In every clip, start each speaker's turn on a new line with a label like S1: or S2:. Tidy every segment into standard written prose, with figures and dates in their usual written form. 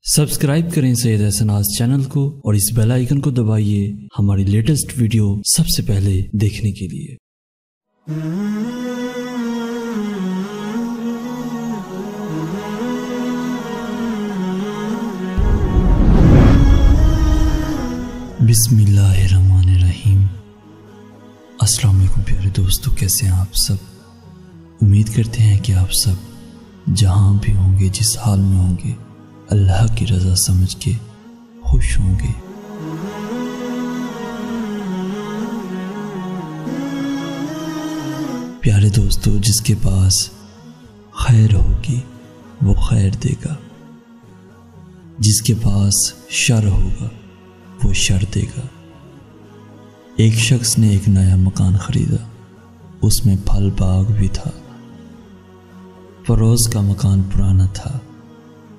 S1: Subscribe करें Syed एहसनाज़ channel को और इस बेल आइकन को दबाइए हमारी लेटेस्ट वीडियो सबसे पहले देखने के लिए। बिस्मिल्लाहिर्रहमानिर्रहीम। अस्सलाम वालेकुम प्यारे दोस्तों, कैसे हैं आप सब। उम्मीद करते हैं कि आप सब जहां भी होंगे, जिस हाल में होंगे, अल्लाह की रज़ा समझ के खुश होंगे। प्यारे दोस्तों, जिसके पास खैर होगी वो खैर देगा, जिसके पास शर होगा वो शर देगा। एक शख्स ने एक नया मकान खरीदा, उसमें फल बाग भी था। पड़ोस का मकान पुराना था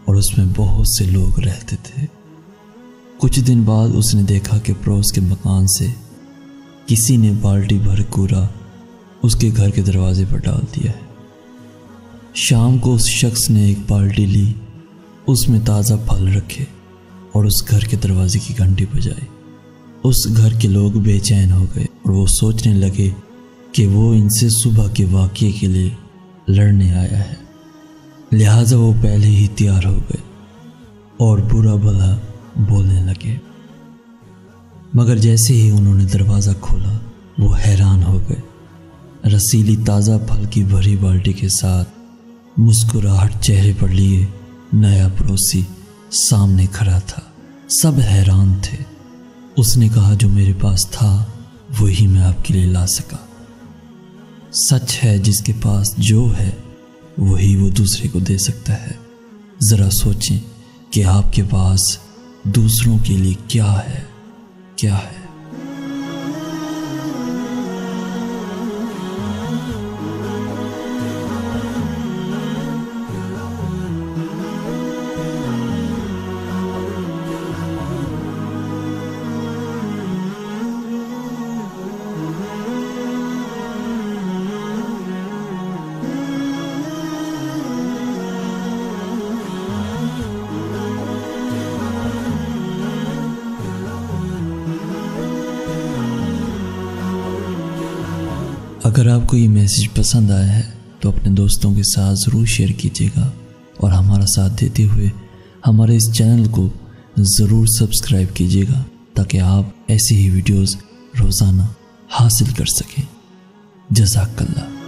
S1: और उसमें बहुत से लोग रहते थे। कुछ दिन बाद उसने देखा कि पड़ोस के मकान से किसी ने बाल्टी भर कूड़ा उसके घर के दरवाजे पर डाल दिया है। शाम को उस शख्स ने एक बाल्टी ली, उसमें ताज़ा फल रखे और उस घर के दरवाजे की घंटी बजाई। उस घर के लोग बेचैन हो गए और वो सोचने लगे कि वो इनसे सुबह के वाक़ये के लिए लड़ने आया है, लिहाजा वो पहले ही तैयार हो गए और बुरा भला बोलने लगे। मगर जैसे ही उन्होंने दरवाज़ा खोला वो हैरान हो गए। रसीली ताज़ा फल की भरी बाल्टी के साथ मुस्कुराहट चेहरे पर लिए नया पड़ोसी सामने खड़ा था। सब हैरान थे। उसने कहा, जो मेरे पास था वही मैं आपके लिए ला सका। सच है, जिसके पास जो है वही वो दूसरे को दे सकता है। ज़रा सोचें कि आपके पास दूसरों के लिए क्या है, क्या है। अगर आपको ये मैसेज पसंद आया है तो अपने दोस्तों के साथ ज़रूर शेयर कीजिएगा और हमारा साथ देते हुए हमारे इस चैनल को ज़रूर सब्सक्राइब कीजिएगा, ताकि आप ऐसी ही वीडियोस रोज़ाना हासिल कर सकें। जज़ाकल्लाह।